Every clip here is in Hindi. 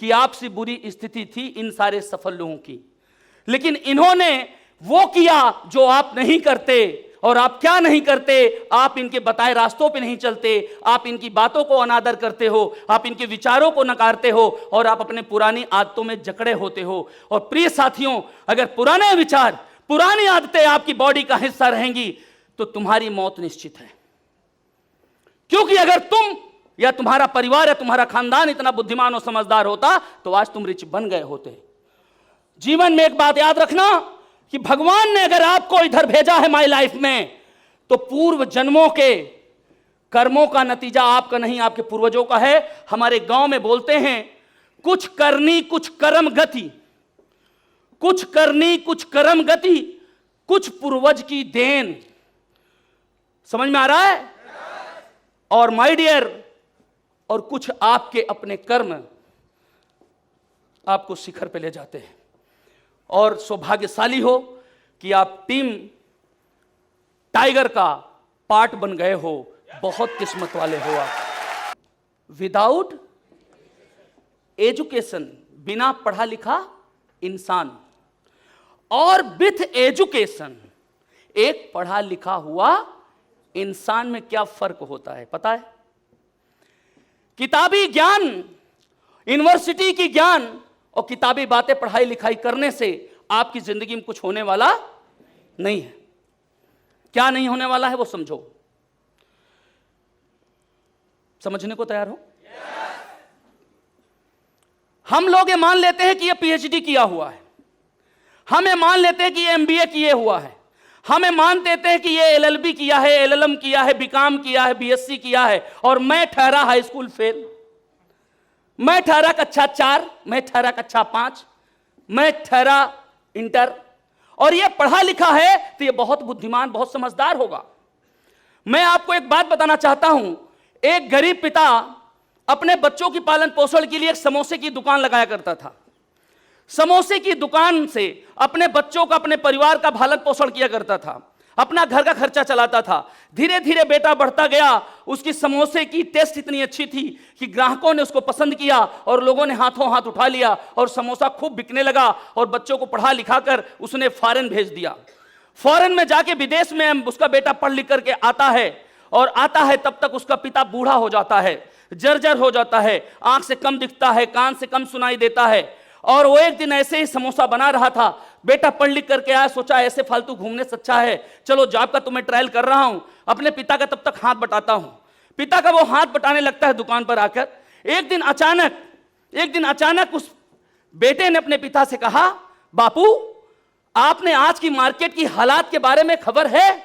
कि आपसे बुरी स्थिति थी इन सारे सफल लोगों की, लेकिन इन्होंने वो किया जो आप नहीं करते। और आप क्या नहीं करते? आप इनके बताए रास्तों पे नहीं चलते, आप इनकी बातों को अनादर करते हो, आप इनके विचारों को नकारते हो और आप अपने पुरानी आदतों में जकड़े होते हो। और प्रिय साथियों, अगर पुराने विचार, पुरानी आदतें आपकी बॉडी का हिस्सा रहेंगी तो तुम्हारी मौत निश्चित है। क्योंकि अगर तुम या तुम्हारा परिवार या तुम्हारा खानदान इतना बुद्धिमान और समझदार होता तो आज तुम रिच बन गए होते। जीवन में एक बात याद रखना कि भगवान ने अगर आपको इधर भेजा है माई लाइफ में, तो पूर्व जन्मों के कर्मों का नतीजा आपका नहीं, आपके पूर्वजों का है। हमारे गांव में बोलते हैं, कुछ करनी कुछ कर्म गति, कुछ करनी कुछ कर्म गति, कुछ पूर्वज की देन। समझ में आ रहा है? और माय डियर, और कुछ आपके अपने कर्म आपको शिखर पे ले जाते हैं। और सौभाग्यशाली हो कि आप टीम टाइगर का पार्ट बन गए हो, बहुत किस्मत वाले हो आप। विदाउट एजुकेशन, बिना पढ़ा लिखा इंसान, और विथ एजुकेशन, एक पढ़ा लिखा हुआ इंसान में क्या फर्क होता है पता है? किताबी ज्ञान, यूनिवर्सिटी की ज्ञान और किताबी बातें पढ़ाई लिखाई करने से आपकी जिंदगी में कुछ होने वाला नहीं है। क्या नहीं होने वाला है वो समझो। समझने को तैयार हो? हम लोग ये मान लेते हैं कि ये पीएचडी किया हुआ है, हम ये मान लेते हैं कि ये एमबीए किए हुआ है, हम ये मान देते हैं कि ये एलएलबी किया है, एलएलएम किया है, बीकॉम किया है, बीएससी किया है, और मैं ठहरा हाई स्कूल फेल, मैं ठहरा कक्षा 4, मैं ठहरा कक्षा 5, मैं ठहरा इंटर, और ये पढ़ा लिखा है तो ये बहुत बुद्धिमान, बहुत समझदार होगा। मैं आपको एक बात बताना चाहता हूं, एक गरीब पिता अपने बच्चों की पालन पोषण के लिए एक समोसे की दुकान लगाया करता था। समोसे की दुकान से अपने बच्चों का, अपने परिवार का पालन पोषण किया करता था, अपना घर का खर्चा चलाता था। धीरे धीरे बेटा बढ़ता गया, उसकी समोसे की टेस्ट इतनी अच्छी थी कि ग्राहकों ने उसको पसंद किया और लोगों ने हाथों हाथ उठा लिया और समोसा खूब बिकने लगा। और बच्चों को पढ़ा लिखा कर उसने फॉरेन भेज दिया। फॉरेन में जाके विदेश में उसका बेटा पढ़ लिख करके आता है, और आता है तब तक उसका पिता बूढ़ा हो जाता है, जर्जर हो जाता है, आंख से कम दिखता है, कान से कम सुनाई देता है। और वो एक दिन ऐसे ही समोसा बना रहा था, बेटा पढ़ लिख करके आया, सोचा ऐसे फालतू घूमने से अच्छा है चलो जॉब का तुम्हें ट्रायल कर रहा हूं। अपने पिता का तब तक हाथ बटाता हूं, पिता का वो हाथ बटाने लगता है दुकान पर आकर। एक दिन अचानक उस बेटे ने अपने पिता से कहा, बापू आपने आज की मार्केट की हालात के बारे में खबर है?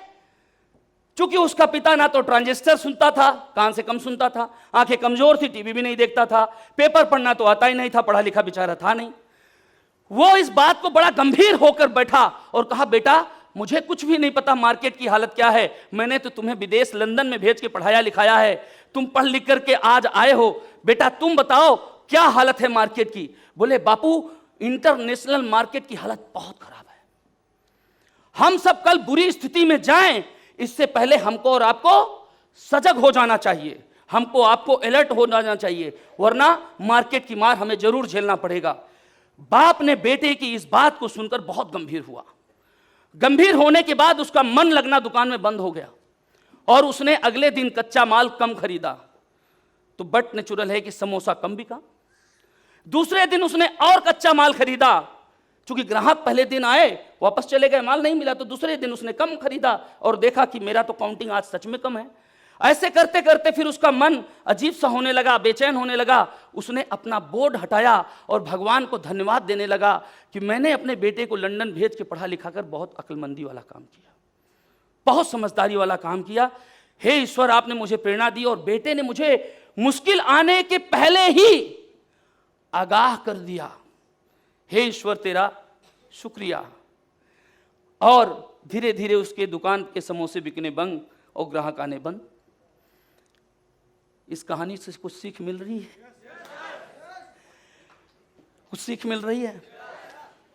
क्योंकि उसका पिता ना तो ट्रांजिस्टर सुनता था, कान से कम सुनता था, आंखें कमजोर थी, टीवी भी नहीं देखता था, पेपर पढ़ना तो आता ही नहीं था, पढ़ा लिखा बेचारा था नहीं। वो इस बात को बड़ा गंभीर होकर बैठा और कहा, बेटा मुझे कुछ भी नहीं पता मार्केट की हालत क्या है, मैंने तो तुम्हें विदेश लंदन में भेज के पढ़ाया लिखाया है, तुम पढ़ लिख करके आज आए हो, बेटा तुम बताओ क्या हालत है मार्केट की? बोले बापू इंटरनेशनल मार्केट की हालत बहुत खराब है, हम सब कल बुरी स्थिति में जाएं इससे पहले हमको और आपको सजग हो जाना चाहिए, हमको आपको अलर्ट हो जाना चाहिए, वरना मार्केट की मार हमें जरूर झेलना पड़ेगा। बाप ने बेटे की इस बात को सुनकर बहुत गंभीर हुआ। गंभीर होने के बाद उसका मन लगना दुकान में बंद हो गया और उसने अगले दिन कच्चा माल कम खरीदा, तो बट नेचुरल है कि समोसा कम बिका। दूसरे दिन उसने और कच्चा माल खरीदा, क्योंकि ग्राहक पहले दिन आए वापस चले गए, माल नहीं मिला, तो दूसरे दिन उसने कम खरीदा और देखा कि मेरा तो काउंटिंग आज सच में कम है। ऐसे करते करते फिर उसका मन अजीब सा होने लगा, बेचैन होने लगा। उसने अपना बोर्ड हटाया और भगवान को धन्यवाद देने लगा कि मैंने अपने बेटे को लंदन भेज के पढ़ा लिखा कर बहुत अक्लमंदी वाला काम किया, बहुत समझदारी वाला काम किया। हे ईश्वर आपने मुझे प्रेरणा दी और बेटे ने मुझे मुश्किल आने के पहले ही आगाह कर दिया। हे ईश्वर तेरा शुक्रिया। और धीरे धीरे उसके दुकान के समोसे बिकने बंद और ग्राहक आने बंद। इस कहानी से कुछ सीख मिल रही है, कुछ सीख मिल रही है।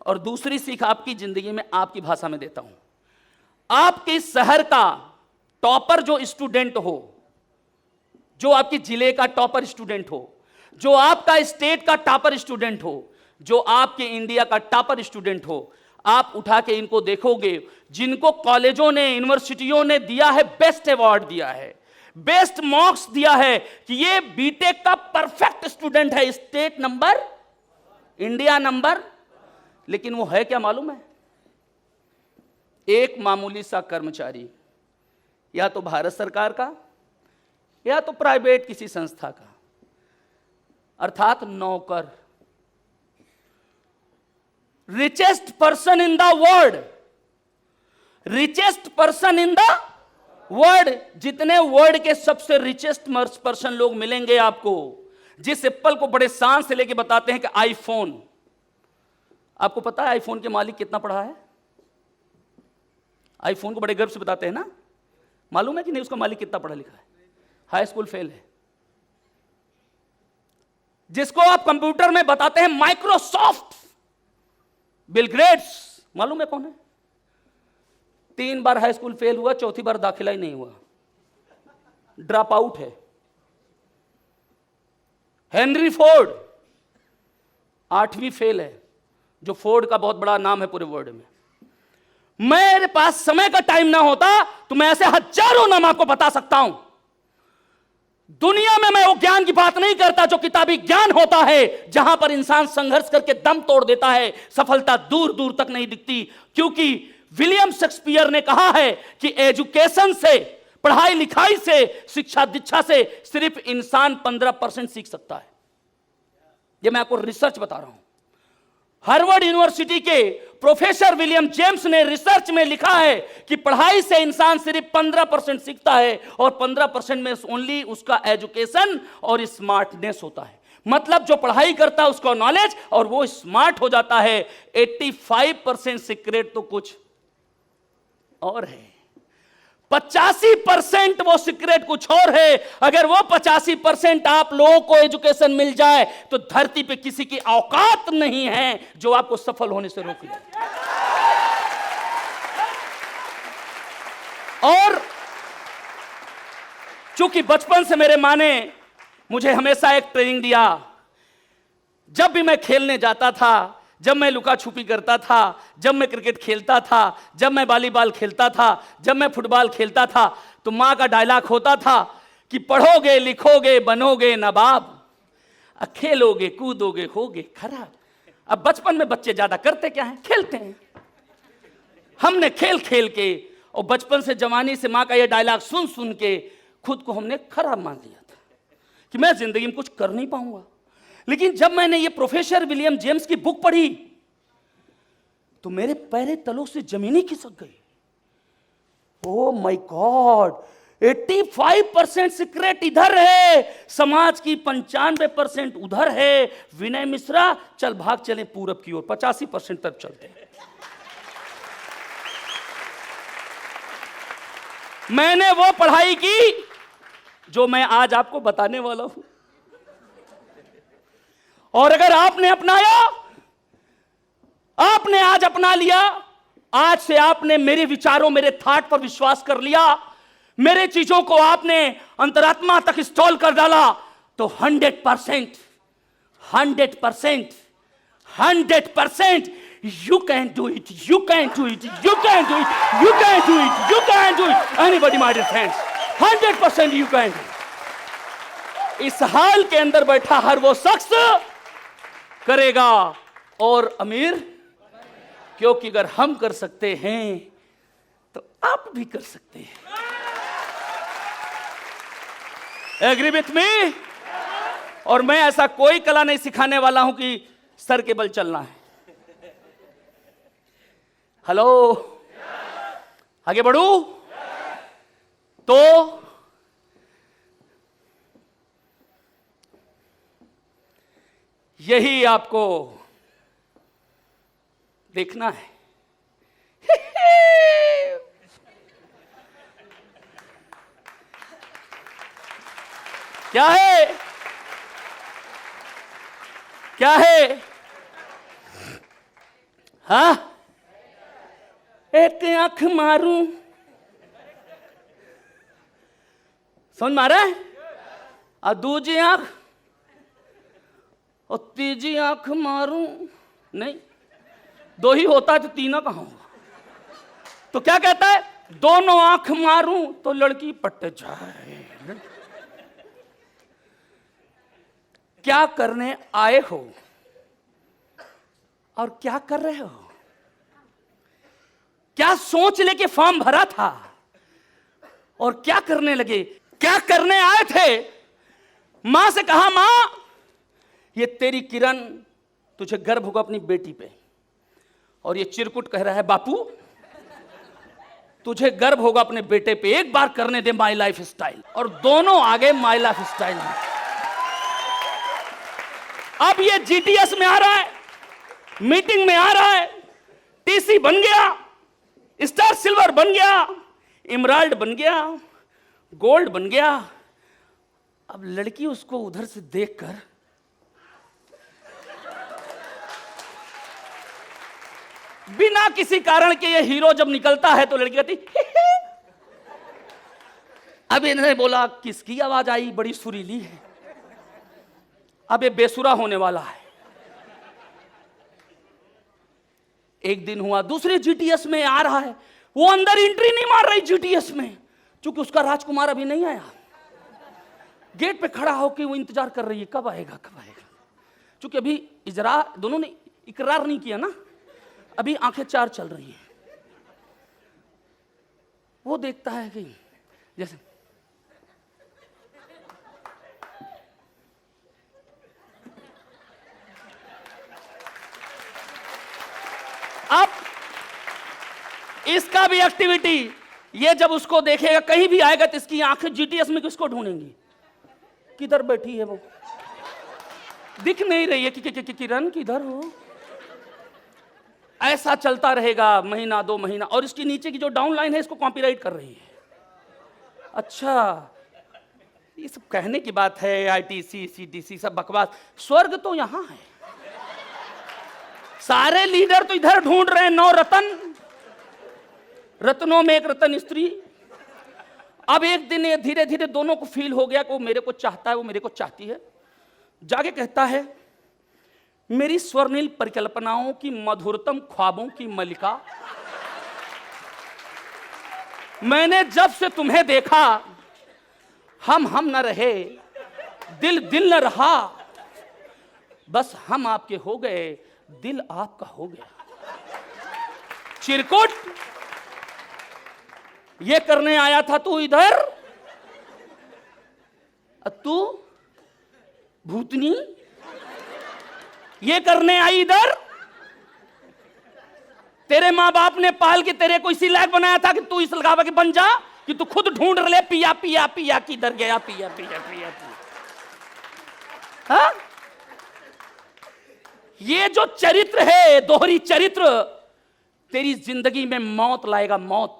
और दूसरी सीख आपकी जिंदगी में आपकी भाषा में देता हूं। आपके शहर का टॉपर जो स्टूडेंट हो, जो आपके जिले का टॉपर स्टूडेंट हो, जो आपका स्टेट का टॉपर स्टूडेंट हो, जो आपके इंडिया का टॉपर स्टूडेंट हो, आप उठा के इनको देखोगे, जिनको कॉलेजों ने, यूनिवर्सिटियों ने दिया है, बेस्ट अवार्ड दिया है, बेस्ट मार्क्स दिया है कि ये बीटेक का परफेक्ट स्टूडेंट है, स्टेट नंबर, इंडिया नंबर, लेकिन वो है क्या मालूम है? एक मामूली सा कर्मचारी, या तो भारत सरकार का या तो प्राइवेट किसी संस्था का, अर्थात नौकर। Richest person in the world, richest person in the world, जितने वर्ल्ड के सबसे रिचेस्ट पर्सन लोग मिलेंगे आपको, जिस एप्पल को बड़े शान से लेके बताते हैं कि आईफोन, आपको पता है आईफोन के मालिक कितना पढ़ा है? आईफोन को बड़े गर्व से बताते हैं ना, मालूम है कि नहीं उसका मालिक कितना पढ़ा लिखा है? हाई स्कूल फेल है। जिसको आप कंप्यूटर में बताते हैं माइक्रोसॉफ्ट, बिल गेट्स, मालूम है कौन है? 3 बार हाई स्कूल फेल हुआ, चौथी बार दाखिला ही नहीं हुआ, ड्रॉप आउट है। हेनरी फोर्ड 8वीं फेल है, जो फोर्ड का बहुत बड़ा नाम है पूरे वर्ल्ड में। मेरे पास समय का टाइम ना होता तो मैं ऐसे हजारों नाम आपको बता सकता हूं। दुनिया में मैं वो ज्ञान की बात नहीं करता जो किताबी ज्ञान होता है, जहां पर इंसान संघर्ष करके दम तोड़ देता है, सफलता दूर दूर तक नहीं दिखती। क्योंकि विलियम शेक्सपियर ने कहा है कि एजुकेशन से, पढ़ाई लिखाई से, शिक्षा दीक्षा से सिर्फ इंसान 15% सीख सकता है। यह मैं आपको रिसर्च बता रहा हूं। हार्वर्ड यूनिवर्सिटी के प्रोफेसर विलियम जेम्स ने रिसर्च में लिखा है कि पढ़ाई से इंसान सिर्फ 15% सीखता है और 15% में ओनली उसका एजुकेशन और स्मार्टनेस होता है। मतलब जो पढ़ाई करता है उसका नॉलेज और वो स्मार्ट हो जाता है। 85% सीक्रेट तो कुछ और है, 85% वो सीक्रेट कुछ और है। अगर वो 85% आप लोगों को एजुकेशन मिल जाए तो धरती पे किसी की औकात नहीं है जो आपको सफल होने से रोक ले। और चूंकि बचपन से मेरे माँ ने मुझे हमेशा एक ट्रेनिंग दिया, जब भी मैं खेलने जाता था, जब मैं लुका छुपी करता था, जब मैं क्रिकेट खेलता था, जब मैं वॉलीबॉल खेलता था, जब मैं फुटबॉल खेलता था, तो माँ का डायलॉग होता था कि पढ़ोगे लिखोगे बनोगे नवाब, खेलोगे कूदोगे होगे खराब। अब बचपन में बच्चे ज्यादा करते क्या हैं? खेलते हैं। हमने खेल खेल के और बचपन से जवानी से माँ का यह डायलॉग सुन सुन के खुद को हमने खराब मान लिया था कि मैं जिंदगी में कुछ कर नहीं पाऊंगा। लेकिन जब मैंने ये प्रोफेसर विलियम जेम्स की बुक पढ़ी तो मेरे पैरे तलों से जमीन ही खिसक गई। ओ माय गॉड, 85% सीक्रेट इधर है, समाज की 95% उधर है। विनय मिश्रा, चल भाग चले पूरब की ओर, 85% तक चलते हैं। मैंने वो पढ़ाई की जो मैं आज आपको बताने वाला हूं। और अगर आपने अपनाया, आपने आज अपना लिया, आज से आपने मेरे विचारों, मेरे थॉट पर विश्वास कर लिया, मेरे चीजों को आपने अंतरात्मा तक इंस्टॉल कर डाला, तो 100% you can do it, you can do it, you can do it, you can do it, you can do it. Anybody my dear friends, 100% you can do it. इस हाल के अंदर बैठा हर वो शख्स करेगा और अमीर, क्योंकि अगर हम कर सकते हैं तो आप भी कर सकते हैं। Agree with me? और मैं ऐसा कोई कला नहीं सिखाने वाला हूं कि सर के बल चलना है। हेलो, आगे बढ़ू तो यही आपको देखना है। क्या है, क्या है? हाँ, एक आंख मारूं, समझ मारे? और दूसरी आंख और तीजी आंख मारूं, नहीं, दो ही होता है तो तीना कहां होगा। तो क्या कहता है, दोनों आंख मारूं तो लड़की पट जाए। क्या करने आए हो और क्या कर रहे हो? क्या सोच लेके फॉर्म भरा था और क्या करने लगे? क्या करने आए थे? मां से कहा, मां ये तेरी किरण, तुझे गर्व होगा अपनी बेटी पे। और ये चिरकुट कह रहा है, बापू तुझे गर्व होगा अपने बेटे पे, एक बार करने दे माई लाइफ स्टाइल। और दोनों आगे माई लाइफ स्टाइल में। अब ये जीटीएस में आ रहा है, मीटिंग में आ रहा है, टीसी बन गया, स्टार सिल्वर बन गया, इमराल्ड बन गया, गोल्ड बन गया। अब लड़की उसको उधर से देखकर बिना किसी कारण के, ये हीरो जब निकलता है तो लड़की कहती अब इन्होंने बोला किसकी आवाज आई, बड़ी सुरीली है, अब ये बेसुरा होने वाला है। एक दिन हुआ, दूसरे जीटीएस में आ रहा है, वो अंदर एंट्री नहीं मार रही जीटीएस में, क्योंकि उसका राजकुमार अभी नहीं आया। गेट पे खड़ा होकर वो इंतजार कर रही है, कब आएगा कब आएगा, क्योंकि अभी इजरा दोनों ने इकरार नहीं किया ना, अभी आंखें चार चल रही हैं। वो देखता है कि जैसे अब इसका भी एक्टिविटी, ये जब उसको देखेगा कहीं भी आएगा तो इसकी आंखें जीटीएस में किसको ढूंढेंगी, किधर बैठी है वो, दिख नहीं रही है कि किरण किधर हो। ऐसा चलता रहेगा महीना दो महीना, और इसके नीचे की जो डाउन लाइन है इसको कॉपीराइट कर रही है। अच्छा, ये सब कहने की बात है, आईटीसी सीटीसी सब बकवास, स्वर्ग तो यहां है। सारे लीडर तो इधर ढूंढ रहे हैं 9 रत्न, रत्नों में एक रत्न स्त्री। अब एक दिन ये धीरे धीरे दोनों को फील हो गया कि वो मेरे को चाहता है, वो मेरे को चाहती है। जाके कहता है, मेरी स्वर्णिल परिकल्पनाओं की मधुरतम ख्वाबों की मलिका, मैंने जब से तुम्हें देखा हम न रहे, दिल दिल न रहा, बस हम आपके हो गए, दिल आपका हो गया। चिरकुट, ये करने आया था तू इधर, तू भूतनी ये करने आई इधर। तेरे मां बाप ने पाल के तेरे को इसी लायक बनाया था कि तू इस लगावा के बन जा, कि तू खुद ढूंढ ले, पिया पिया पिया किधर गया, पिया पिया पिया पिया। हाँ? ये जो चरित्र है, दोहरी चरित्र, तेरी जिंदगी में मौत लाएगा, मौत।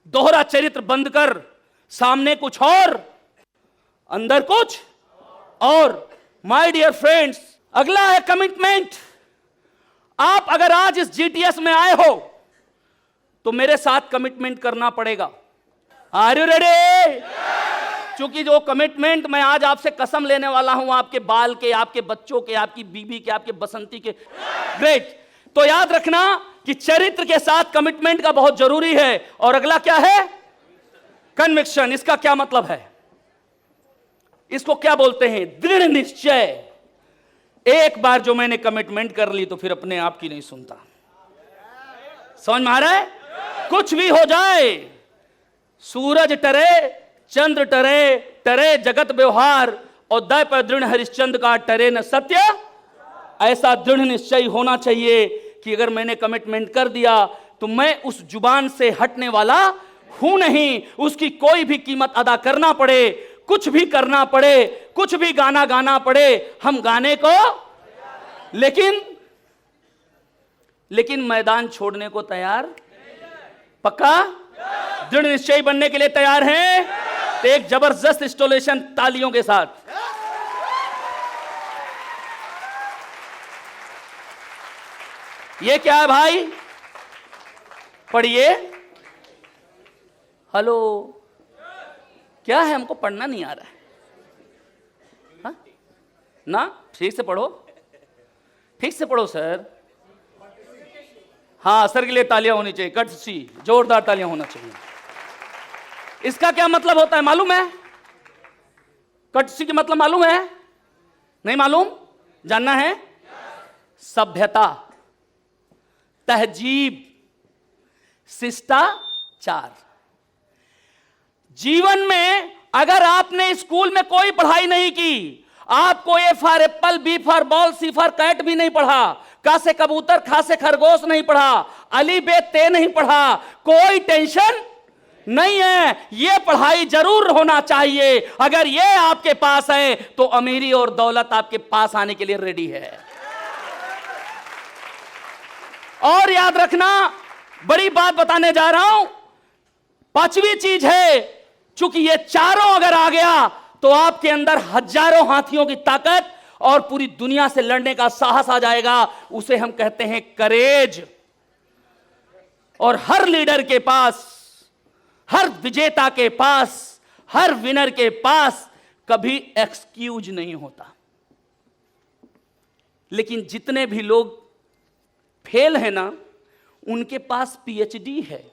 दोहरा चरित्र बंद कर, सामने कुछ और, अंदर कुछ और। माय डियर फ्रेंड्स, अगला है कमिटमेंट। आप अगर आज इस जीटीएस में आए हो तो मेरे साथ कमिटमेंट करना पड़ेगा। Are you ready? क्योंकि जो कमिटमेंट मैं आज आपसे कसम लेने वाला हूं, आपके बाल के, आपके बच्चों के, आपकी बीबी के, आपके बसंती के। ग्रेट। तो याद रखना कि चरित्र के साथ कमिटमेंट का बहुत जरूरी है। और अगला क्या है? कन्विक्शन। इसका क्या मतलब है? इसको क्या बोलते हैं? दृढ़ निश्चय। एक बार जो मैंने कमिटमेंट कर ली तो फिर अपने आप की नहीं सुनता। समझ में आ रहा है? कुछ भी हो जाए, सूरज टरे, चंद्र टरे, टरे जगत व्यवहार, और दय पर दृढ़ हरिश्चंद्र का टरे न सत्य। ऐसा दृढ़ निश्चय होना चाहिए कि अगर मैंने कमिटमेंट कर दिया तो मैं उस जुबान से हटने वाला हूं नहीं। उसकी कोई भी कीमत अदा करना पड़े, कुछ भी करना पड़े, कुछ भी गाना गाना पड़े, हम गाने को, लेकिन मैदान छोड़ने को तैयार। पक्का? दृढ़ निश्चयी बनने के लिए तैयार हैं? तो एक जबरदस्त इंस्टॉलेशन तालियों के साथ। ये क्या है भाई? पढ़िए। हेलो, क्या है? हमको पढ़ना नहीं आ रहा है। हाँ? ना, ठीक से पढ़ो, ठीक से पढ़ो सर। हाँ, सर के लिए तालियां होनी चाहिए, कटसी, जोरदार तालियां होना चाहिए। इसका क्या मतलब होता है मालूम है? कटसी का मतलब मालूम है? नहीं मालूम? जानना है? सभ्यता, तहजीब, शिष्टाचार। जीवन में अगर आपने स्कूल में कोई पढ़ाई नहीं की, आपको A for apple, B for ball, C for cat भी नहीं पढ़ा, का से कबूतर, खा से खरगोश नहीं पढ़ा, अली बे ते नहीं पढ़ा, कोई टेंशन नहीं है। यह पढ़ाई जरूर होना चाहिए। अगर यह आपके पास है तो अमीरी और दौलत आपके पास आने के लिए रेडी है। और याद रखना, बड़ी बात बताने जा रहा हूं, पांचवी चीज है, चूंकि ये चारों अगर आ गया तो आपके अंदर हजारों हाथियों की ताकत और पूरी दुनिया से लड़ने का साहस आ जाएगा। उसे हम कहते हैं करेज। और हर लीडर के पास, हर विजेता के पास, हर विनर के पास कभी एक्सक्यूज नहीं होता। लेकिन जितने भी लोग फेल हैं ना, उनके पास पीएचडी है।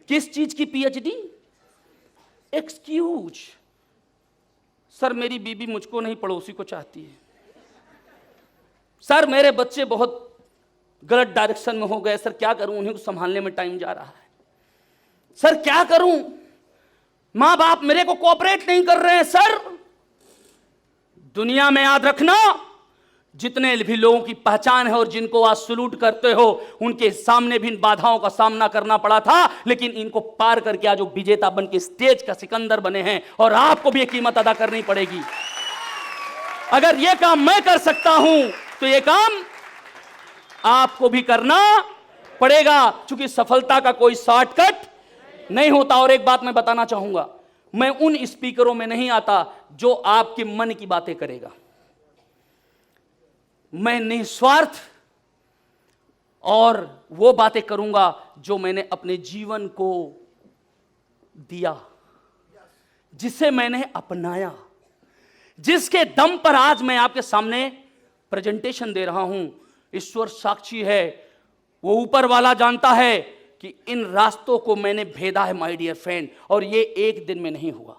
किस चीज की पीएचडी? एक्सक्यूज। सर मेरी बीबी मुझको नहीं, पड़ोसी को चाहती है। सर मेरे बच्चे बहुत गलत डायरेक्शन में हो गए, सर क्या करूं, उन्हीं को संभालने में टाइम जा रहा है। सर क्या करूं, मां बाप मेरे को कोऑपरेट नहीं कर रहे हैं। सर, दुनिया में याद रखना, जितने भी लोगों की पहचान है और जिनको आज सलूट करते हो, उनके सामने भी इन बाधाओं का सामना करना पड़ा था, लेकिन इनको पार करके आज वो विजेता बन के स्टेज का सिकंदर बने हैं। और आपको भी ये कीमत अदा करनी पड़ेगी। अगर ये काम मैं कर सकता हूं तो ये काम आपको भी करना पड़ेगा, क्योंकि सफलता का कोई शॉर्टकट नहीं होता। और एक बात मैं बताना चाहूंगा, मैं उन स्पीकरों में नहीं आता जो आपके मन की बातें करेगा। मैं निस्वार्थ और वो बातें करूंगा जो मैंने अपने जीवन को दिया, जिसे मैंने अपनाया, जिसके दम पर आज मैं आपके सामने प्रेजेंटेशन दे रहा हूं। ईश्वर साक्षी है, वो ऊपर वाला जानता है कि इन रास्तों को मैंने भेदा है माय डियर फ्रेंड। और ये एक दिन में नहीं हुआ,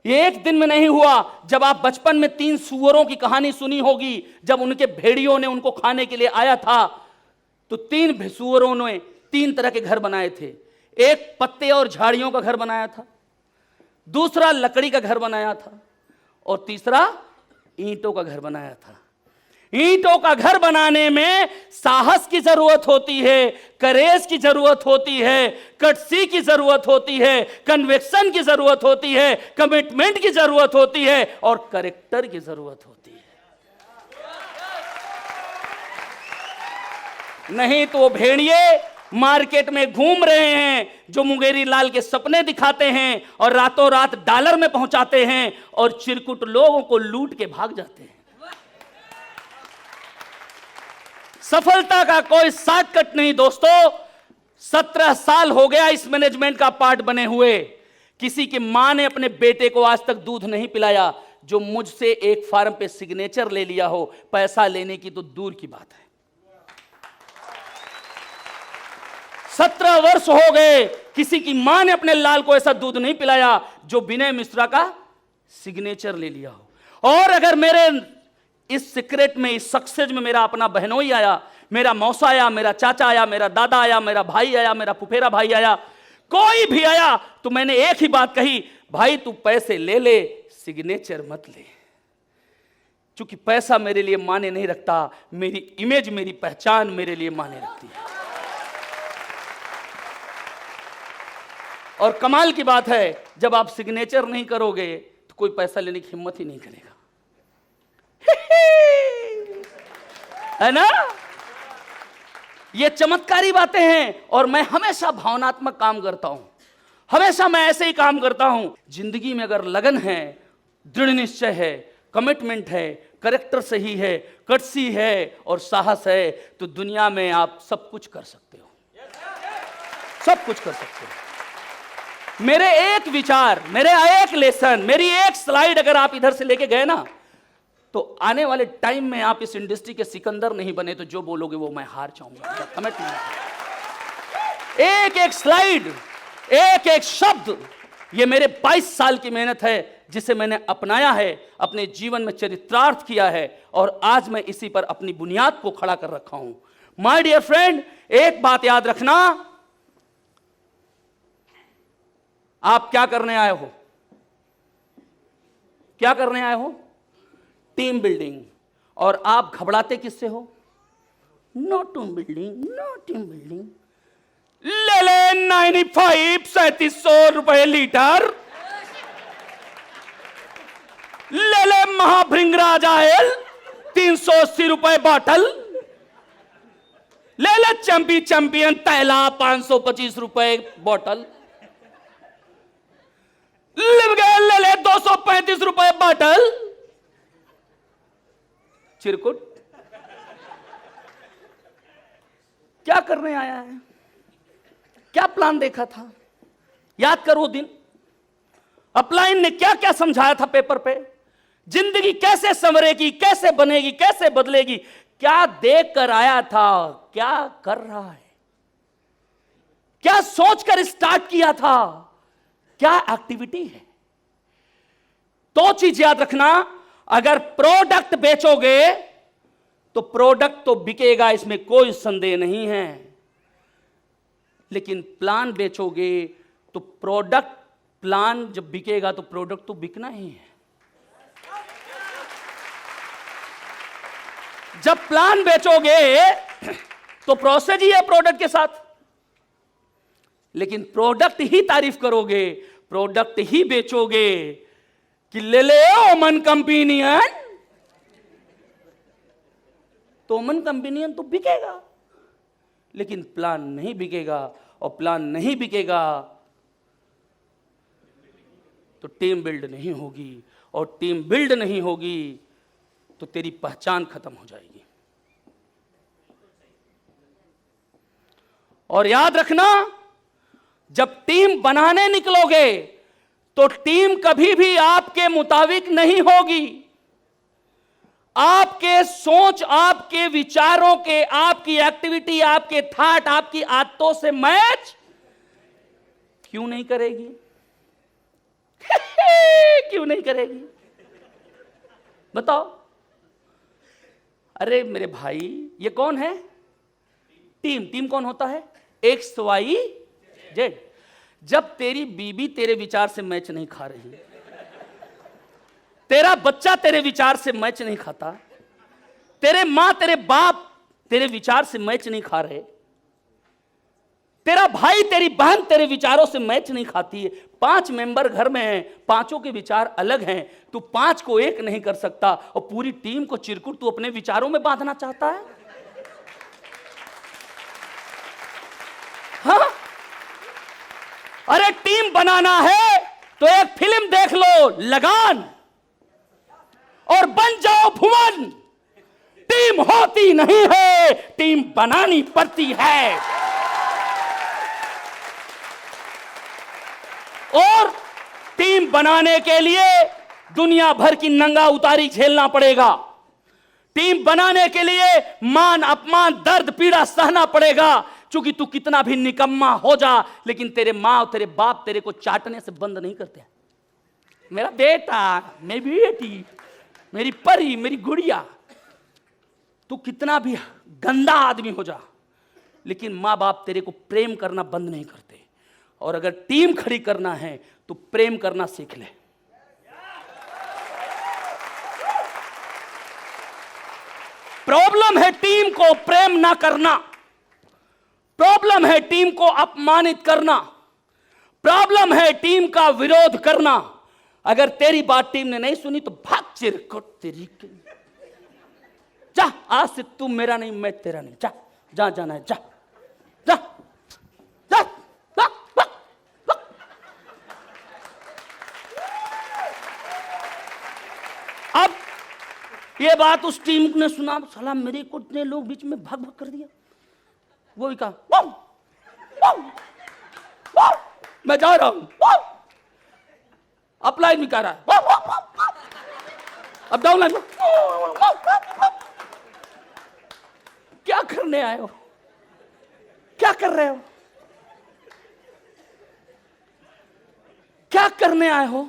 ये एक दिन में नहीं हुआ। जब आप बचपन में 3 सूअरों की कहानी सुनी होगी, जब उनके भेड़ियों ने उनको खाने के लिए आया था, तो 3 सूअरों ने 3 तरह के घर बनाए थे। एक पत्ते और झाड़ियों का घर बनाया था, दूसरा लकड़ी का घर बनाया था, और तीसरा ईंटों का घर बनाया था। ईंटों का घर बनाने में साहस की जरूरत होती है, करेज की जरूरत होती है, कटसी की जरूरत होती है, कन्विक्शन की जरूरत होती है, कमिटमेंट की जरूरत होती है, और कैरेक्टर की जरूरत होती है। नहीं तो भेड़िए मार्केट में घूम रहे हैं, जो मुंगेरी लाल के सपने दिखाते हैं और रातों रात डॉलर में पहुंचाते हैं, और चिरकुट लोगों को लूट के भाग जाते हैं। सफलता का कोई शॉर्टकट नहीं दोस्तों। 17 साल हो गया इस मैनेजमेंट का पार्ट बने हुए, किसी की मां ने अपने बेटे को आज तक दूध नहीं पिलाया जो मुझसे एक फॉर्म पे सिग्नेचर ले लिया हो। पैसा लेने की तो दूर की बात है। 17 वर्ष हो गए, किसी की मां ने अपने लाल को ऐसा दूध नहीं पिलाया जो विनय मिश्रा का सिग्नेचर ले लिया हो। और अगर मेरे इस सीक्रेट में, इस सक्सेस में मेरा अपना बहनोई आया, मेरा मौसा आया, मेरा चाचा आया, मेरा दादा आया, मेरा भाई आया, मेरा फुफेरा भाई आया, कोई भी आया, तो मैंने एक ही बात कही, भाई तू पैसे ले ले, सिग्नेचर मत ले। क्योंकि पैसा मेरे लिए माने नहीं रखता, मेरी इमेज, मेरी पहचान मेरे लिए माने रखती है। और कमाल की बात है, जब आप सिग्नेचर नहीं करोगे तो कोई पैसा लेने की हिम्मत ही नहीं करेगा, है ना। ये चमत्कारी बातें हैं। और मैं हमेशा भावनात्मक काम करता हूं, हमेशा मैं ऐसे ही काम करता हूं। जिंदगी में अगर लगन है, दृढ़ निश्चय है, कमिटमेंट है, कैरेक्टर सही है, कटसी है और साहस है, तो दुनिया में आप सब कुछ कर सकते हो, सब कुछ कर सकते हो। मेरे एक विचार, मेरे एक लेसन, मेरी एक स्लाइड अगर आप इधर से लेके गए ना, तो आने वाले टाइम में आप इस इंडस्ट्री के सिकंदर नहीं बने तो जो बोलोगे वो मैं हार जाऊंगा। कमेंट नहीं। एक एक स्लाइड, एक एक शब्द, ये मेरे 22 साल की मेहनत है जिसे मैंने अपनाया है, अपने जीवन में चरित्रार्थ किया है और आज मैं इसी पर अपनी बुनियाद को खड़ा कर रखा हूं। माय डियर फ्रेंड, एक बात याद रखना, आप क्या करने आए हो? क्या करने आए हो? Team building. और आप घबराते किससे हो? No team building, no team building. ले ले 95 3700 रुपए लीटर, ले ले महाभृंगराज आयल 380 रुपए बॉटल, ले ले चैंपियन तैला 525 रुपए बॉटल, ले ले 235 रुपए बॉटल चिरकुट। क्या करने आया है? क्या प्लान देखा था? याद करो दिन, अपलाइन ने क्या क्या समझाया था पेपर पे, जिंदगी कैसे संवरेगी, कैसे बनेगी, कैसे बदलेगी, क्या देख कर आया था, क्या कर रहा है, क्या सोचकर स्टार्ट किया था, क्या एक्टिविटी है। तो चीज याद रखना, अगर प्रोडक्ट बेचोगे तो प्रोडक्ट तो बिकेगा, इसमें कोई संदेह नहीं है, लेकिन प्लान बेचोगे तो प्रोडक्ट, प्लान जब बिकेगा तो प्रोडक्ट तो बिकना ही है। जब प्लान बेचोगे तो प्रोसेस ही है प्रोडक्ट के साथ, लेकिन प्रोडक्ट ही तारीफ करोगे, प्रोडक्ट ही बेचोगे कि ले ले ओमन कंपेनियन, तो ओमन कंपेनियन तो बिकेगा, लेकिन प्लान नहीं बिकेगा, और प्लान नहीं बिकेगा तो टीम बिल्ड नहीं होगी, और टीम बिल्ड नहीं होगी तो तेरी पहचान खत्म हो जाएगी। और याद रखना, जब टीम बनाने निकलोगे तो टीम कभी भी आपके मुताबिक नहीं होगी। आपके सोच, आपके विचारों के, आपकी एक्टिविटी, आपके थॉट, आपकी आदतों से मैच क्यों नहीं करेगी? क्यों नहीं करेगी? बताओ। अरे मेरे भाई, ये कौन है? टीम। टीम कौन होता है? X Y Z. जब तेरी बीबी तेरे विचार से मैच नहीं खा रही, तेरा बच्चा तेरे विचार से मैच नहीं खाता, तेरे मां तेरे बाप तेरे विचार से मैच नहीं खा रहे, तेरा भाई तेरी बहन तेरे विचारों से मैच नहीं खाती है, 5 मेंबर घर में हैं, पांचों के विचार अलग हैं, तू 5 को एक नहीं कर सकता और पूरी टीम को चिरकुट तू अपने विचारों में बांधना चाहता है? हाँ? अरे टीम बनाना है तो एक फिल्म देख लो, लगान, और बन जाओ भुवन। टीम होती नहीं है, टीम बनानी पड़ती है। और टीम बनाने के लिए दुनिया भर की नंगा उतारी झेलना पड़ेगा। टीम बनाने के लिए मान अपमान, दर्द, पीड़ा सहना पड़ेगा, क्योंकि तू कितना भी निकम्मा हो जा, लेकिन तेरे माँ और तेरे बाप तेरे को चाटने से बंद नहीं करते। मेरा बेटा, मेरी बेटी, मेरी परी, मेरी गुड़िया, तू कितना भी गंदा आदमी हो जा, लेकिन माँ बाप तेरे को प्रेम करना बंद नहीं करते। और अगर टीम खड़ी करना है तो प्रेम करना सीख ले। प्रॉब्लम है टीम को प्रेम ना करना, प्रॉब्लम है टीम को अपमानित करना, प्रॉब्लम है टीम का विरोध करना। अगर तेरी बात टीम ने नहीं सुनी तो भाग चिरकुट तेरी के। जा, आज से तू मेरा नहीं, मैं तेरा नहीं। जा, जा जाना है, जा जा जा, जा, जा, जा। अब ये बात उस टीम ने सुना, साला मेरे को इतने लोग बीच में भाग भाग कर दिया। वो भी कहा वाह, वाह, वाह, मैं जा रहा हूं, अप्लाई भी कर रहा है, वाह, वाह, वाह, वाह। अब डाउन लाइन। क्या करने आए हो? क्या कर रहे हो? क्या करने आए हो?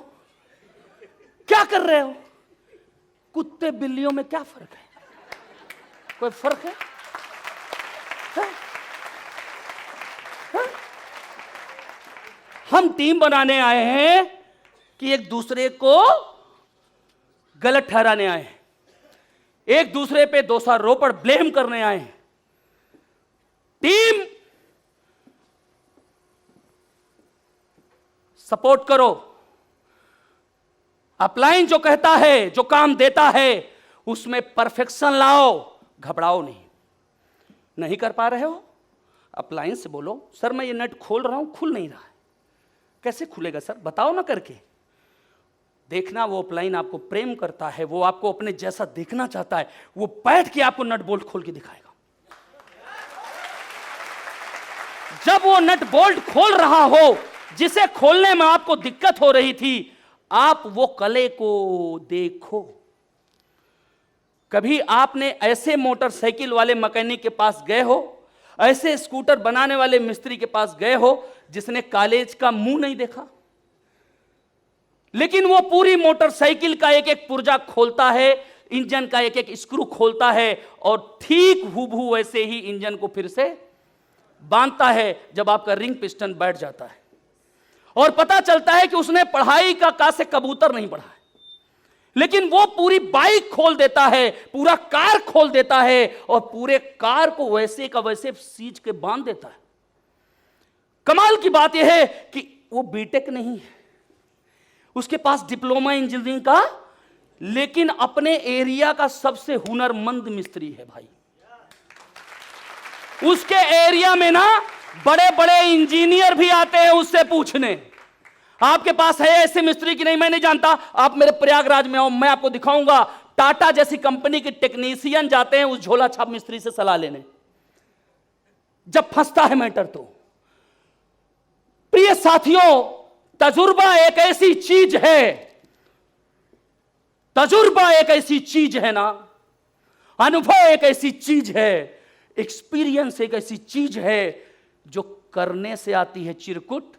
क्या कर रहे हो? कुत्ते बिल्लियों में क्या फर्क है? कोई फर्क है? हम टीम बनाने आए हैं कि एक दूसरे को गलत ठहराने आए हैं, एक दूसरे पे दोषारोपण ब्लेम करने आए हैं। टीम सपोर्ट करो। अपलाइन जो कहता है, जो काम देता है, उसमें परफेक्शन लाओ, घबराओ नहीं। नहीं कर पा रहे हो, अपलाइन से बोलो, सर मैं ये नट खोल रहा हूं, खुल नहीं रहा है। कैसे खुलेगा सर, बताओ ना करके। देखना वो अपलाइन आपको प्रेम करता है, वो आपको अपने जैसा देखना चाहता है, वो बैठ के आपको नट बोल्ट खोल के दिखाएगा। जब वो नट बोल्ट खोल रहा हो, जिसे खोलने में आपको दिक्कत हो रही थी, आप वो कले को देखो। कभी आपने ऐसे मोटरसाइकिल वाले मैकेनिक के पास गए हो, ऐसे स्कूटर बनाने वाले मिस्त्री के पास गए हो जिसने कॉलेज का मुंह नहीं देखा, लेकिन वो पूरी मोटरसाइकिल का एक एक पुर्जा खोलता है, इंजन का एक एक स्क्रू खोलता है और ठीक हूबहू वैसे ही इंजन को फिर से बांधता है जब आपका रिंग पिस्टन बैठ जाता है। और पता चलता है कि उसने पढ़ाई का से कबूतर नहीं पढ़ा है, लेकिन वो पूरी बाइक खोल देता है, पूरा कार खोल देता है और पूरे कार को वैसे का वैसे सींच के बांध देता है। कमाल की बात यह है कि वो बीटेक नहीं है, उसके पास डिप्लोमा इंजीनियरिंग का, लेकिन अपने एरिया का सबसे हुनरमंद मिस्त्री है भाई। उसके एरिया में ना बड़े बड़े इंजीनियर भी आते हैं उससे पूछने, आपके पास है ऐसे मिस्त्री की? नहीं मैं नहीं जानता, आप मेरे प्रयागराज में आओ, मैं आपको दिखाऊंगा। टाटा जैसी कंपनी के टेक्नीशियन जाते हैं उस झोला छाप मिस्त्री से सलाह लेने, जब फंसता है मैटर तो। प्रिय साथियों, तजुर्बा एक ऐसी चीज है, तजुर्बा एक ऐसी चीज है ना, अनुभव एक ऐसी चीज है, एक्सपीरियंस एक ऐसी चीज है जो करने से आती है चिरकुट,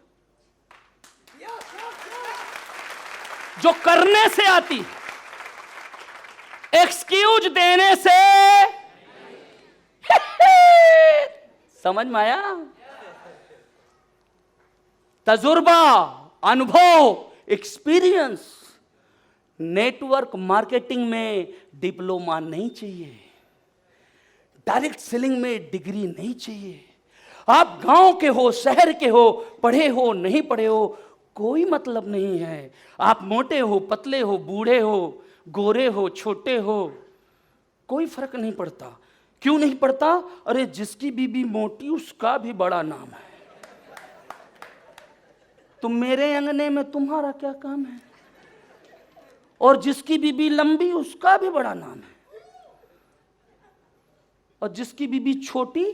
जो करने से आती, एक्सक्यूज देने से समझ में आया? तजुर्बा, अनुभव, एक्सपीरियंस। नेटवर्क मार्केटिंग में डिप्लोमा नहीं चाहिए, डायरेक्ट सेलिंग में डिग्री नहीं चाहिए। आप गांव के हो, शहर के हो, पढ़े हो, नहीं पढ़े हो, कोई मतलब नहीं है। आप मोटे हो, पतले हो, बूढ़े हो, गोरे हो, छोटे हो, कोई फर्क नहीं पड़ता। क्यों नहीं पड़ता? अरे जिसकी बीबी मोटी उसका भी बड़ा नाम है। तो मेरे अंगने में तुम्हारा क्या काम है? और जिसकी बीबी लंबी उसका भी बड़ा नाम है, और जिसकी बीबी छोटी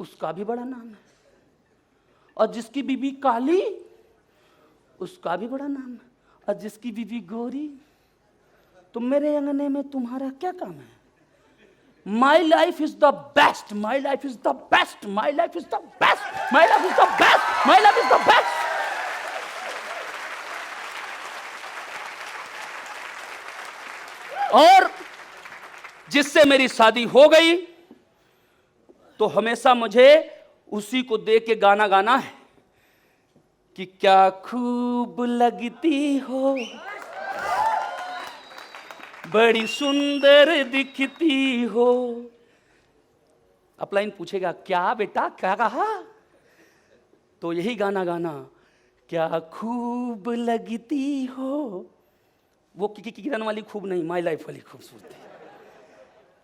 उसका भी बड़ा नाम है, और जिसकी बीबी काली उसका भी बड़ा नाम है, और जिसकी बीबी गोरी। तो मेरे अंगने में तुम्हारा क्या काम है? My life is the best, my life is the best, my life is the best, my life is the best, my life is the best. और जिससे मेरी शादी हो गई तो हमेशा मुझे उसी को देख के गाना गाना है कि क्या खूब लगती हो, बड़ी सुंदर दिखती हो। अपलाइन पूछेगा क्या बेटा, क्या कहा? तो यही गाना गाना, क्या खूब लगती हो। वो किरण वाली खूब नहीं, माई लाइफ वाली खूबसूरती।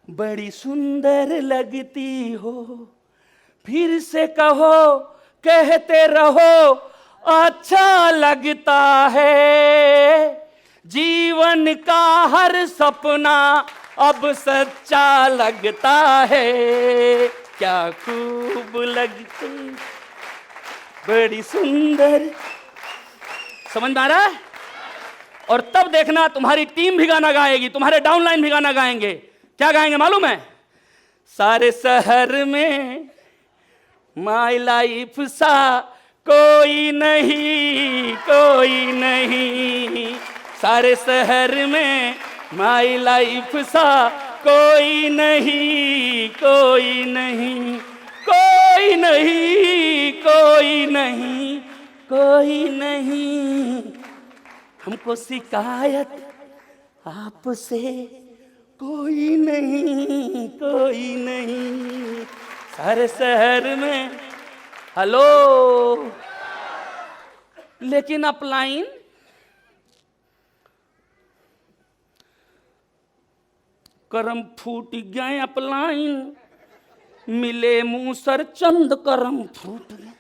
बड़ी सुंदर लगती हो, फिर से कहो, कहते रहो, अच्छा लगता है। जीवन का हर सपना अब सच्चा लगता है। क्या खूब लगती, बड़ी सुंदर। समझ में आ रहा है? और तब देखना तुम्हारी टीम भी गाना गाएगी, तुम्हारे डाउनलाइन भी गाना गाएंगे। क्या गाएंगे मालूम है? सारे शहर में माय लाइफ सा कोई नहीं, कोई नहीं, सारे शहर में माय लाइफ सा कोई नहीं, कोई नहीं, कोई नहीं, कोई नहीं, कोई नहीं, हमको शिकायत आपसे कोई नहीं, कोई नहीं, सारे शहर में। हेलो, लेकिन अपलाइन करम फूट गए, अपलाइन मिले मूसर चंद करम फूट गए।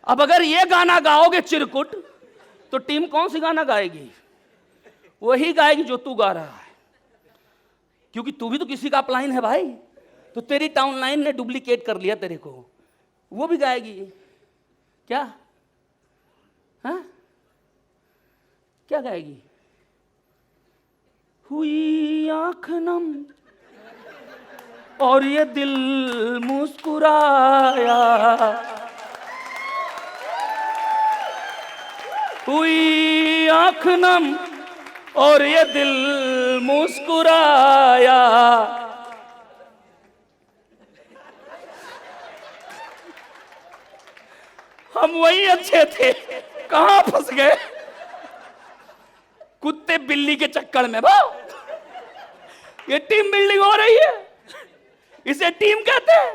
अब अगर ये गाना गाओगे चिरकुट, तो टीम कौन सी गाना गाएगी? वही गाएगी जो तू गा रहा है, क्योंकि तू भी तो किसी का अपलाइन है भाई। तो तेरी टाउन लाइन ने डुप्लीकेट कर लिया तेरे को, वो भी गाएगी। क्या? हाँ, क्या गाएगी? हुई आंख नम और ये दिल मुस्कुराया, हुई आंख नम और ये दिल मुस्कुराया। हम वही अच्छे थे, कहां फंस गए? कुत्ते बिल्ली के चक्कर में। भाव ये टीम बिल्डिंग हो रही है, इसे टीम कहते हैं।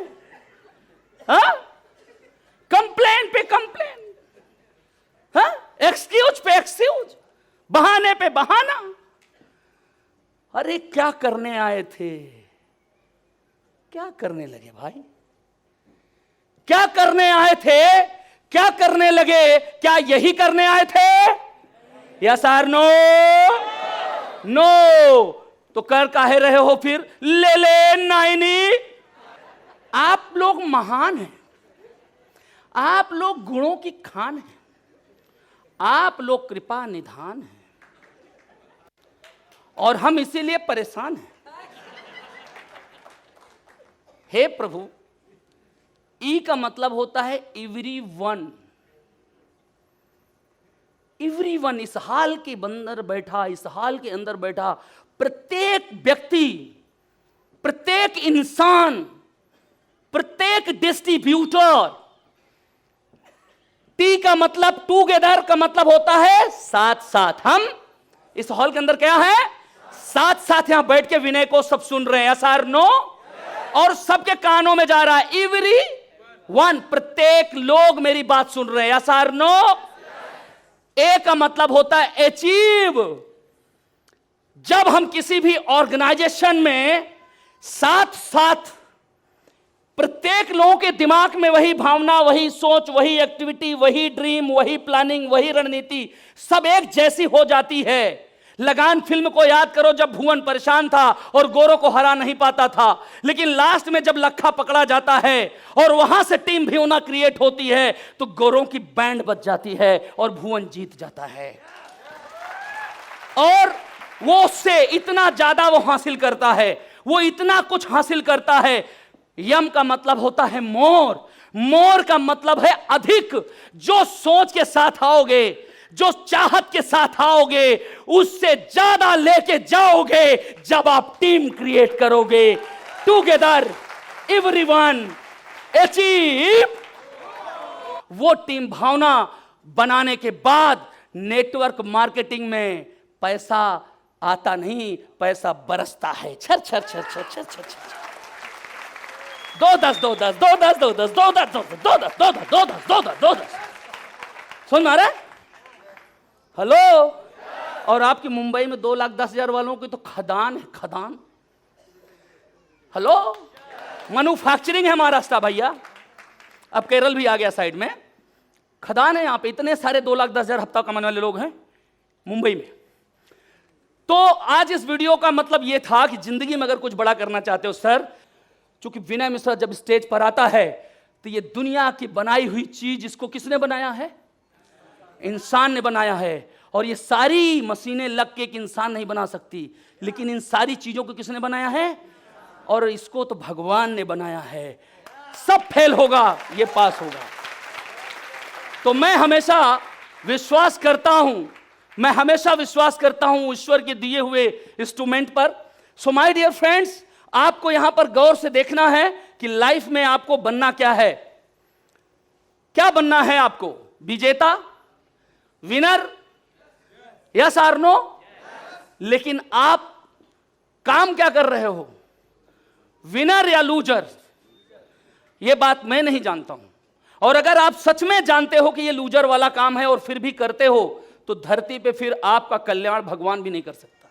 हाँ, कंप्लेन पे कंप्लेन, हाँ, एक्सक्यूज पे एक्सक्यूज, बहाने पे बहाना। अरे क्या करने आए थे? क्या करने लगे भाई? क्या करने आए थे? क्या करने लगे? क्या यही करने आए थे? यस और नो? नो। तो कर काहे रहे हो फिर? ले ले नाइनी। आप लोग महान हैं, आप लोग गुणों की खान हैं, आप लोग कृपा निधान हैं, और हम इसीलिए परेशान हैं। हे प्रभु, ई का मतलब होता है एवरी वन। एवरी वन, इस हाल के अंदर बैठा, इस हाल के अंदर बैठा प्रत्येक व्यक्ति, प्रत्येक इंसान, प्रत्येक डिस्ट्रीब्यूटर। टी का मतलब टूगेदर का मतलब होता है साथ साथ। हम इस हॉल के अंदर क्या है? साथ साथ यहां बैठ के विनय को सब सुन रहे हैं। यस और नो? और सबके कानों में जा रहा है एवरी वन, प्रत्येक लोग मेरी बात सुन रहे हैं। यस और नो? ए का मतलब होता है अचीव। जब हम किसी भी ऑर्गेनाइजेशन में साथ साथ प्रत्येक लोगों के दिमाग में वही भावना, वही सोच, वही एक्टिविटी, वही ड्रीम, वही प्लानिंग, वही रणनीति सब एक जैसी हो जाती है। लगान फिल्म को याद करो, जब भुवन परेशान था और गोरों को हरा नहीं पाता था, लेकिन लास्ट में जब लखा पकड़ा जाता है और वहां से टीम भीवना क्रिएट होती है, तो गोरों की बैंड बज जाती है और भुवन जीत जाता है। और वो उससे इतना ज्यादा वो हासिल करता है, वो इतना कुछ हासिल करता है। यम का मतलब होता है मोर। मोर का मतलब है अधिक। जो सोच के साथ आओगे, जो चाहत के साथ आओगे, उससे ज्यादा लेके जाओगे जब आप टीम क्रिएट करोगे। Together everyone achieve. वो टीम भावना बनाने के बाद नेटवर्क मार्केटिंग में पैसा आता नहीं, पैसा बरसता है। छर छर छर छर छर छर छर। 2-10 2-10 2-10 2-10 2-10 2-10 2-10 2-10 2-10 2-10। सुन रहा है? हेलो। और आपकी मुंबई में 2,10,000 वालों की तो खदान है, खदान। हेलो, मैन्युफैक्चरिंग है महाराष्ट्र भैया। अब केरल भी आ गया साइड में, खदान है यहाँ पे। इतने सारे 2,10,000 हफ्ता कमाने वाले लोग हैं मुंबई में। तो आज इस वीडियो का मतलब यह था कि जिंदगी में अगर कुछ बड़ा करना चाहते हो सर, चूंकि विनय मिश्रा जब स्टेज पर आता है तो ये दुनिया की बनाई हुई चीज, इसको किसने बनाया है? इंसान ने बनाया है। और ये सारी मशीनें लग के एक इंसान नहीं बना सकती, लेकिन इन सारी चीजों को किसने बनाया है? और इसको तो भगवान ने बनाया है। सब फेल होगा, ये पास होगा। तो मैं हमेशा विश्वास करता हूं ईश्वर के दिए हुए इंस्ट्रूमेंट पर। सो माय डियर फ्रेंड्स, आपको यहां पर गौर से देखना है कि लाइफ में आपको बनना क्या है। क्या बनना है आपको? विजेता, विनर, यस और नो? लेकिन आप काम क्या कर रहे हो, विनर या लूजर? यह बात मैं नहीं जानता हूं। और अगर आप सच में जानते हो कि यह लूजर वाला काम है और फिर भी करते हो, तो धरती पे फिर आपका कल्याण भगवान भी नहीं कर सकता।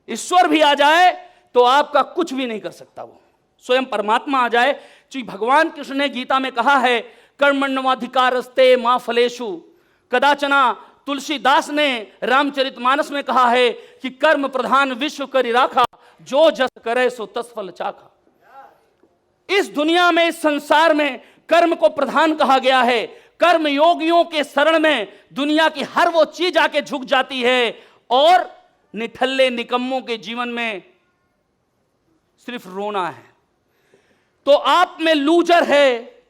ईश्वर भी आ जाए तो आपका कुछ भी नहीं कर सकता। वो स्वयं परमात्मा आ जाए। क्योंकि भगवान कृष्ण ने गीता में कहा है, कर्मण्यवाधिकारस्ते मा फलेषु कदाचना। तुलसीदास ने रामचरितमानस में कहा है कि कर्म प्रधान विश्व करि राखा, जो जस करे सो तस फल चाखा। इस दुनिया में, इस संसार में कर्म को प्रधान कहा गया है। कर्म योगियों के शरण में दुनिया की हर वो चीज आके झुक जाती है, और निठल्ले निकम्मों के जीवन में सिर्फ रोना है। तो आप में लूजर है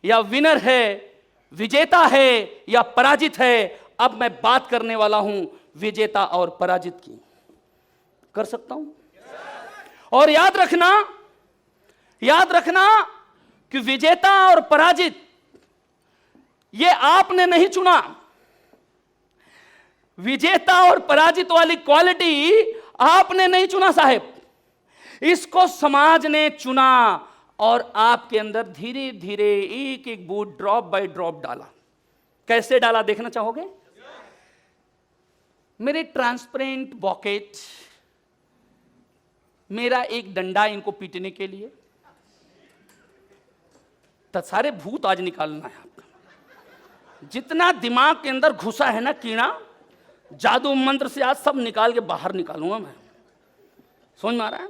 या विनर है, विजेता है या पराजित है? अब मैं बात करने वाला हूं विजेता और पराजित की। कर सकता हूं? और याद रखना कि विजेता और पराजित ये आपने नहीं चुना। विजेता और पराजित वाली क्वालिटी आपने नहीं चुना साहेब, इसको समाज ने चुना और आपके अंदर धीरे धीरे एक एक बूंद ड्रॉप बाय ड्रॉप डाला। कैसे डाला देखना चाहोगे? मेरे ट्रांसपेरेंट बॉकेट, मेरा एक डंडा इनको पीटने के लिए, तो सारे भूत आज निकालना है आपका। जितना दिमाग के अंदर घुसा है ना कीड़ा, जादू मंत्र से आज सब निकाल के बाहर निकालूंगा मैं। समझ में आ रहा है?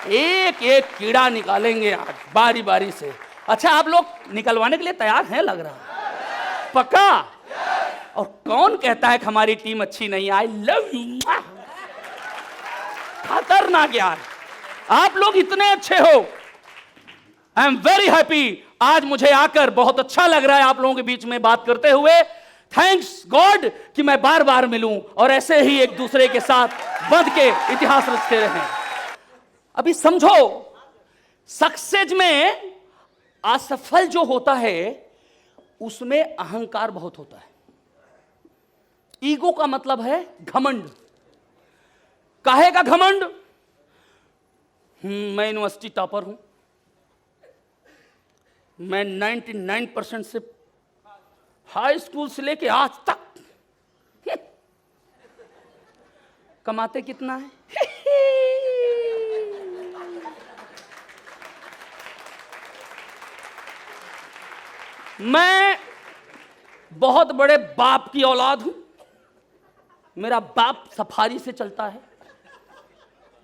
एक एक कीड़ा निकालेंगे आज बारी बारी से। अच्छा, आप लोग निकलवाने के लिए तैयार हैं लग रहा है? पक्का? और कौन कहता है कि हमारी टीम अच्छी नहीं? I love you. खतरनाक यार, आप लोग इतने अच्छे हो। I am very happy. आज मुझे आकर बहुत अच्छा लग रहा है आप लोगों के बीच में बात करते हुए। थैंक्स गॉड कि मैं बार बार मिलूं और ऐसे ही एक दूसरे के साथ बंध के इतिहास रचते रहें। अभी समझो, सक्सेस में असफल जो होता है उसमें अहंकार बहुत होता है। ईगो का मतलब है घमंड। काहे का घमंड? मैं यूनिवर्सिटी टॉपर हूं, मैं 99% से हाई स्कूल से लेके आज तक कमाते कितना है? मैं बहुत बड़े बाप की औलाद हूं, मेरा बाप सफारी से चलता है।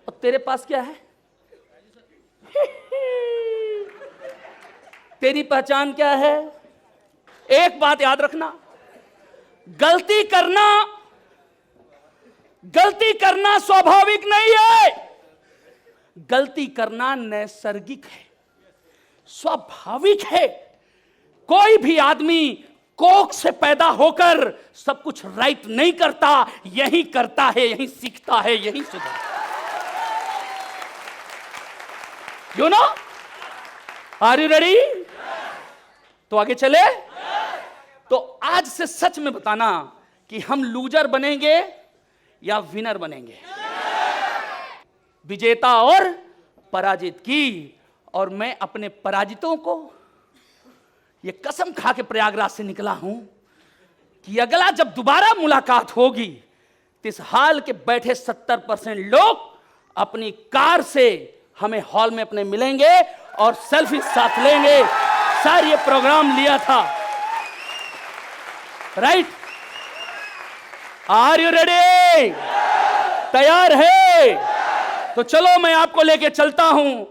और तेरे पास क्या है? तेरी पहचान क्या है? एक बात याद रखना, गलती करना स्वाभाविक नहीं है, गलती करना नैसर्गिक है, स्वाभाविक है। कोई भी आदमी कोख से पैदा होकर सब कुछ राइट नहीं करता, यही करता है, यही सीखता है, यही सुधरता है। You know? Are you ready? तो आगे चले। तो आज से सच में बताना कि हम लूजर बनेंगे या विनर बनेंगे, विजेता और पराजित की। और मैं अपने पराजितों को ये कसम खा के प्रयागराज से निकला हूं कि अगला जब दोबारा मुलाकात होगी तो इस हाल के बैठे 70% लोग अपनी कार से हमें हॉल में अपने मिलेंगे और सेल्फी साथ लेंगे। सर ये प्रोग्राम लिया था, राइट? Are you ready? तैयार है? तो चलो मैं आपको लेके चलता हूं